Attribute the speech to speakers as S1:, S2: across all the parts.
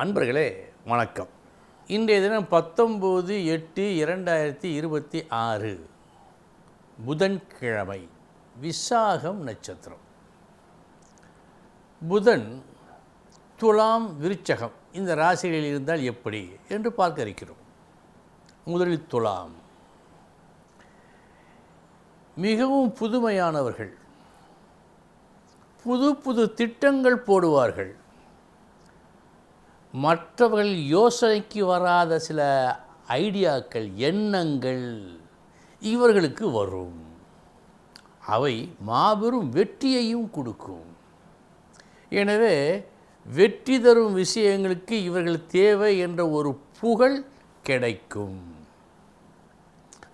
S1: அன்பர்களே வணக்கம். இன்றைய தினம் 19/8/2026 புதன்கிழமை, விசாகம் நட்சத்திரம். புதன் துலாம், விருச்சகம் இந்த ராசிகளில் இருந்தால் எப்படி என்று பார்க்க இருக்கிறோம். முதலில் துலாம். மிகவும் புதுமையானவர்கள், புது புது திட்டங்கள் போடுவார்கள். மற்றவர்கள் யோசனைக்கு வராத சில ஐடியாக்கள், எண்ணங்கள் இவர்களுக்கு வரும். அவை மாபெரும் வெற்றியையும் கொடுக்கும். எனவே வெற்றி தரும் விஷயங்களுக்கு இவர்கள் தேவை என்ற ஒரு புகழ் கிடைக்கும்.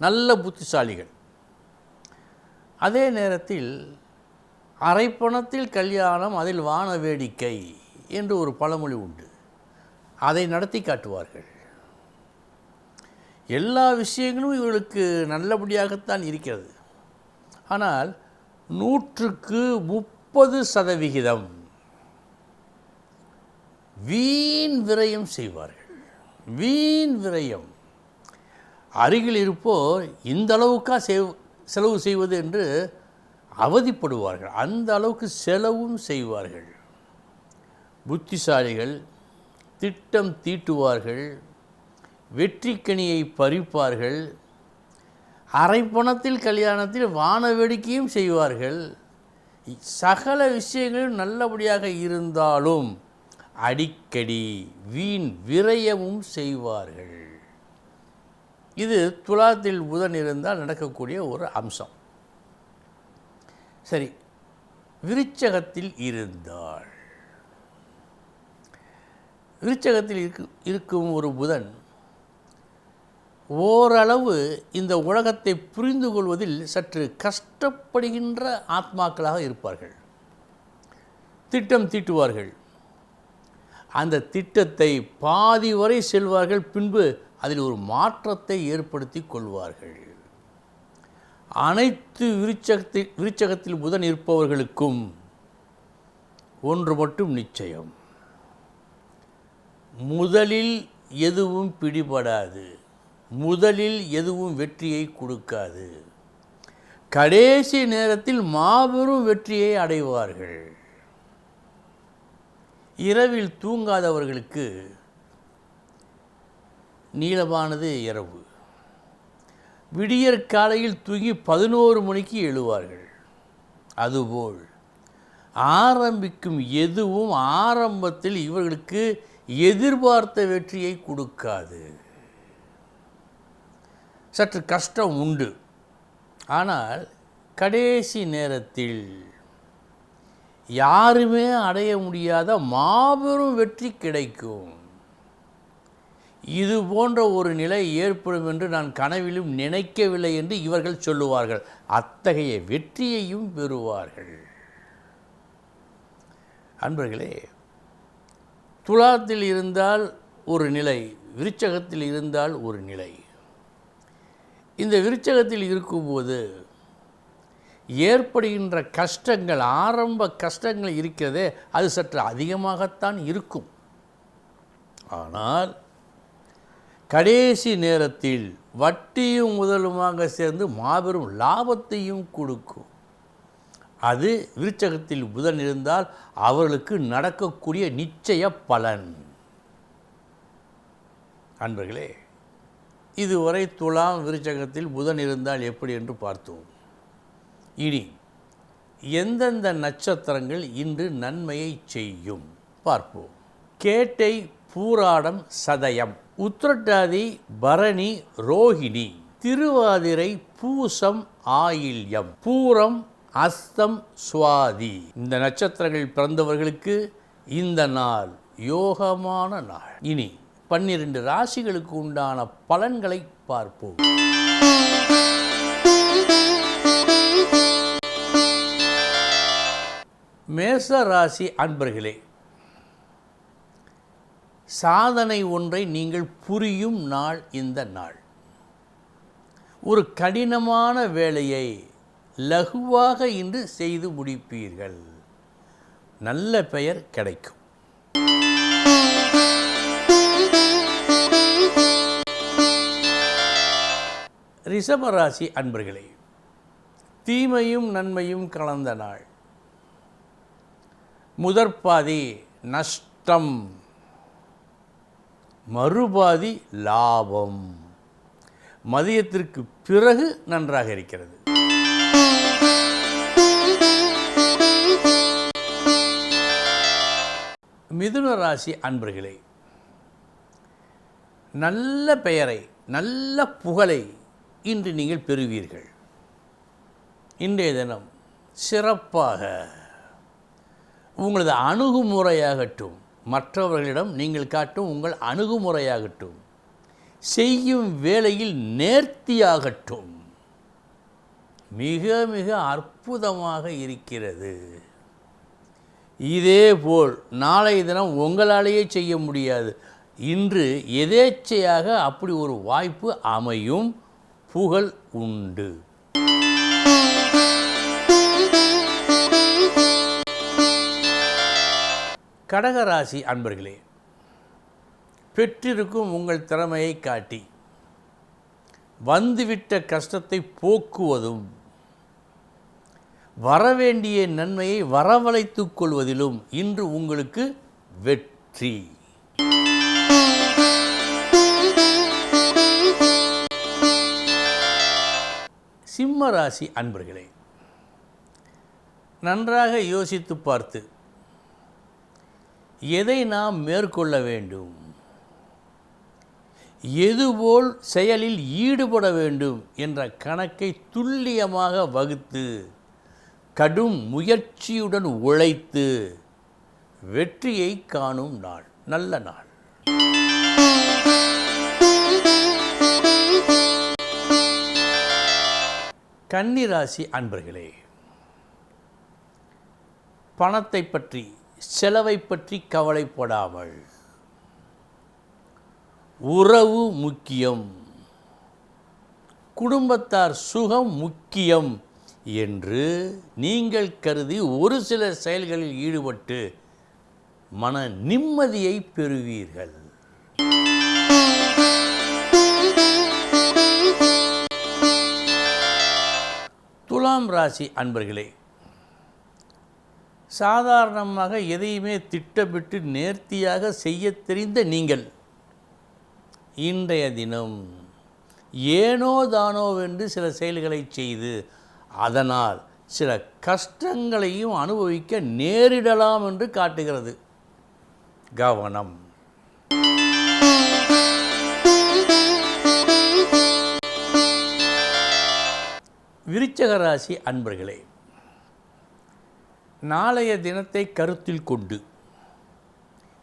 S1: நல்ல புத்திசாலிகள். அதே நேரத்தில் அரைப்பணத்தில் கல்யாணம், அதில் வான வேடிக்கை என்று ஒரு பழமொழி உண்டு. அதை நடத்தி காட்டுவார்கள். எல்லா விஷயங்களும் இவர்களுக்கு நல்லபடியாகத்தான் இருக்கிறது. ஆனால் 130% வீண் விரயம் செய்வார்கள். வீண் விரயம். அருகில் இருப்போர் இந்த அளவுக்கா செலவு செய்வது என்று அவதிப்படுவார்கள். அந்த அளவுக்கு செலவும் செய்வார்கள். புத்திசாலிகள் திட்டம் தீட்டுவார்கள், வெற்றிக்கனியை பறிப்பார்கள், அரைப்பணத்தில் கல்யாணத்தில் வான வேடிக்கையும் செய்வார்கள். சகல விஷயங்களும் நல்லபடியாக இருந்தாலும் அடிக்கடி வீண் விரயமும் செய்வார்கள். இது துலாத்தில் புதன் இருந்தால் நடக்கக்கூடிய ஒரு அம்சம். சரி, விருச்சகத்தில் இருந்தால், விருச்சகத்தில் இருக்கும் ஒரு புதன் ஓரளவு இந்த உலகத்தை புரிந்து கொள்வதில் சற்று கஷ்டப்படுகின்ற ஆத்மாக்களாக இருப்பார்கள். திட்டம் தீட்டுவார்கள். அந்த திட்டத்தை பாதி வரை செல்வார்கள். பின்பு அதில் ஒரு மாற்றத்தை ஏற்படுத்தி கொள்வார்கள். அனைத்து விருச்சகத்தில் புதன் இருப்பவர்களுக்கும் ஒன்று மட்டும் நிச்சயம்: முதலில் எதுவும் பிடிபடாது, முதலில் எதுவும் வெற்றியை கொடுக்காது. கடைசி நேரத்தில் மாபெரும் வெற்றியை அடைவார்கள். இரவில் தூங்காதவர்களுக்கு நீளமானது இரவு. விடியற் காலையில் தூங்கி 11 மணிக்கு எழுவார்கள். அதுபோல் ஆரம்பிக்கும் எதுவும் ஆரம்பத்தில் இவர்களுக்கு எதிர்பார்த்த வெற்றியை கொடுக்காது. சற்று கஷ்டம் உண்டு. ஆனால் கடைசி நேரத்தில் யாருமே அடைய முடியாத மாபெரும் வெற்றி கிடைக்கும். இது போன்ற ஒரு நிலை ஏற்படும் என்று நான் கனவிலும் நினைக்கவில்லை என்று இவர்கள் சொல்லுவார்கள். அத்தகைய வெற்றியையும் பெறுவார்கள். அன்பர்களே, துலாத்தில் இருந்தால் ஒரு நிலை, விருச்சகத்தில் இருந்தால் ஒரு நிலை. இந்த விருச்சகத்தில் இருக்கும்போது ஏற்படுகின்ற கஷ்டங்கள், ஆரம்ப கஷ்டங்கள் இருக்கிறதே, அது சற்று அதிகமாகத்தான் இருக்கும். ஆனால் கடைசி நேரத்தில் வட்டியும் முதலுமாக சேர்ந்து மாபெரும் லாபத்தையும் கொடுக்கும். அது விருச்சகத்தில் புதன் இருந்தால் அவர்களுக்கு நடக்கக்கூடிய நிச்சய பலன். அன்பர்களே, இதுவரை துலாம் விருச்சகத்தில் புதன் இருந்தால் எப்படி என்று பார்த்தோம். இனி எந்தெந்த நட்சத்திரங்கள் இன்று நன்மையை செய்யும் பார்ப்போம். கேட்டை, பூராடம், சதயம், உத்திரட்டாதி, பரணி, ரோஹிணி, திருவாதிரை, பூசம், ஆயில்யம், பூரம், அஸ்தம், சுவாதி இந்த நட்சத்திரங்கள் பிறந்தவர்களுக்கு இந்த நாள் யோகமான நாள். இனி 12 ராசிகளுக்கு உண்டான பலன்களை பார்ப்போம். மேச ராசி அன்பர்களே, சாதனை ஒன்றை நீங்கள் புரியும் நாள் இந்த நாள். ஒரு கடினமான வேலையை லகுவாக இன்று செய்து முடிப்பீர்கள். நல்ல பெயர் கிடைக்கும். ரிஷபராசி அன்பர்களே, தீமையும் நன்மையும் கலந்த நாள். முதற்பாதி நஷ்டம், மறுபாதி லாபம். மதியத்திற்கு பிறகு நன்றாக இருக்கிறது. மிதுன ராசி அன்பர்களே, நல்ல பெயரை, நல்ல புகழை இன்று நீங்கள் பெறுவீர்கள். இன்றைய தினம் சிறப்பாக உங்களது அணுகுமுறையாகட்டும், மற்றவர்களிடம் நீங்கள் காட்டும் உங்கள் அணுகுமுறையாகட்டும், செய்யும் வேளையில் நேர்த்தியாகட்டும், மிக மிக அற்புதமாக இருக்கிறது. இதேபோல் நாளைய தினம் உங்களாலேயே செய்ய முடியாது, இன்று எதேச்சையாக அப்படி ஒரு வாய்ப்பு அமையும். புகழ் உண்டு. கடகராசி அன்பர்களே, பெற்றிருக்கும் உங்கள் திறமையை காட்டி வந்துவிட்ட கஷ்டத்தை போக்குவதும், வரவேண்டிய நன்மையை வரவழைத்துக் கொள்வதிலும் இன்று உங்களுக்கு வெற்றி. சிம்ம ராசி அன்பர்களே, நன்றாக யோசித்து பார்த்து எதை நாம் மேற்கொள்ள வேண்டும், எதுபோல் செயலில் ஈடுபட வேண்டும் என்ற கணக்கை துல்லியமாக வகுத்து கடும் முயற்சியுடன் உழைத்து வெற்றியை காணும் நாள், நல்ல நாள். கன்னிராசி அன்பர்களே, பணத்தை பற்றி, செலவை பற்றி கவலைப்படாமல் உறவு முக்கியம், குடும்பத்தார் சுகம் முக்கியம் என்று நீங்கள் கருதி ஒரு சில செயல்களில் ஈடுபட்டு மன நிம்மதியை பெறுவீர்கள். துலாம் ராசி அன்பர்களே, சாதாரணமாக எதையுமே திட்டமிட்டு நேர்த்தியாக செய்ய தெரிந்த நீங்கள் இன்றைய தினம் ஏனோ தானோவென்று சில செயல்களை செய்து அதனால் சில கஷ்டங்களையும் அனுபவிக்க நேரிடலாம் என்று காட்டுகிறது. கவனம். விருச்சிக ராசி அன்பர்களே, நாளைய தினத்தை கருத்தில் கொண்டு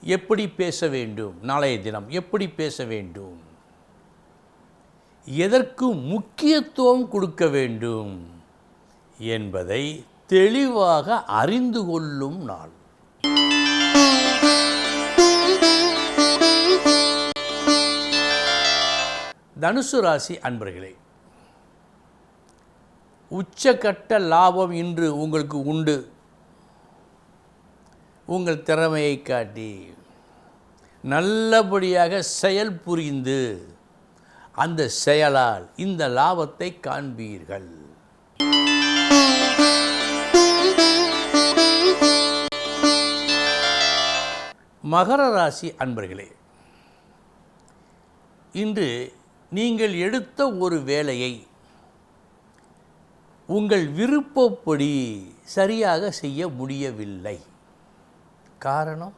S1: எப்படி பேச வேண்டும், நாளைய தினம் எப்படி பேச வேண்டும், எதற்கு முக்கியத்துவம் கொடுக்க வேண்டும் என்பதை தெளிவாக அறிந்து கொள்ளும் நாள். தனுசு ராசி அன்பர்களே, உச்சக்கட்ட லாபம் இன்று உங்களுக்கு உண்டு. உங்கள் திறமையை காட்டி நல்லபடியாக செயல் புரிந்து அந்த செயலால் இந்த லாபத்தை காண்பீர்கள். மகர ராசி அன்பர்களே, இன்று நீங்கள் எடுத்த ஒரு வேலையை உங்கள் விருப்பப்படி சரியாக செய்ய முடியவில்லை. காரணம்,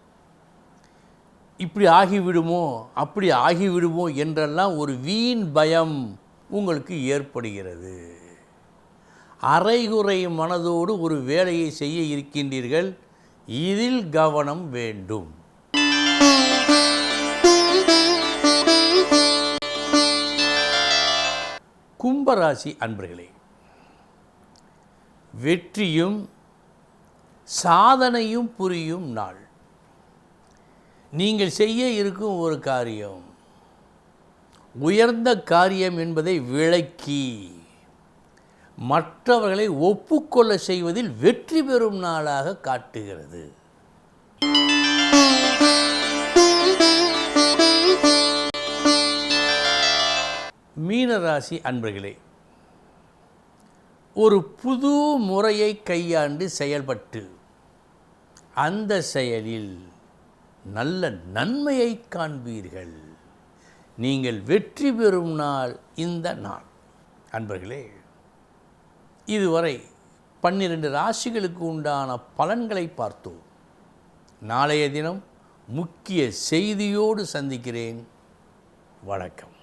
S1: இப்படி ஆகிவிடுமோ அப்படி ஆகிவிடுமோ என்றெல்லாம் ஒரு வீண் பயம் உங்களுக்கு ஏற்படுகிறது. அரைகுறை மனதோடு ஒரு வேலையை செய்ய இருக்கின்றீர்கள், இதில் கவனம் வேண்டும். கும்பராசி அன்பர்களே, வெற்றியும் சாதனையும் புரியும் நாள். நீங்கள் செய்ய இருக்கும் ஒரு காரியம் உயர்ந்த காரியம் என்பதை விளக்கி மற்றவர்களை ஒப்புக்கொள்ள செய்வதில் வெற்றி பெறும் நாளாக காட்டுகிறது. மீன மீனராசி அன்பர்களே, ஒரு புது முறையை கையாண்டு செயல்பட்டு அந்த செயலில் நல்ல நன்மையை காண்பீர்கள். நீங்கள் வெற்றி பெறும் நாள் இந்த நாள். அன்பர்களே, இதுவரை 12 ராசிகளுக்கு உண்டான பலன்களை பார்த்தோம். நாளைய தினம் முக்கிய செய்தியோடு சந்திக்கிறேன். வணக்கம்.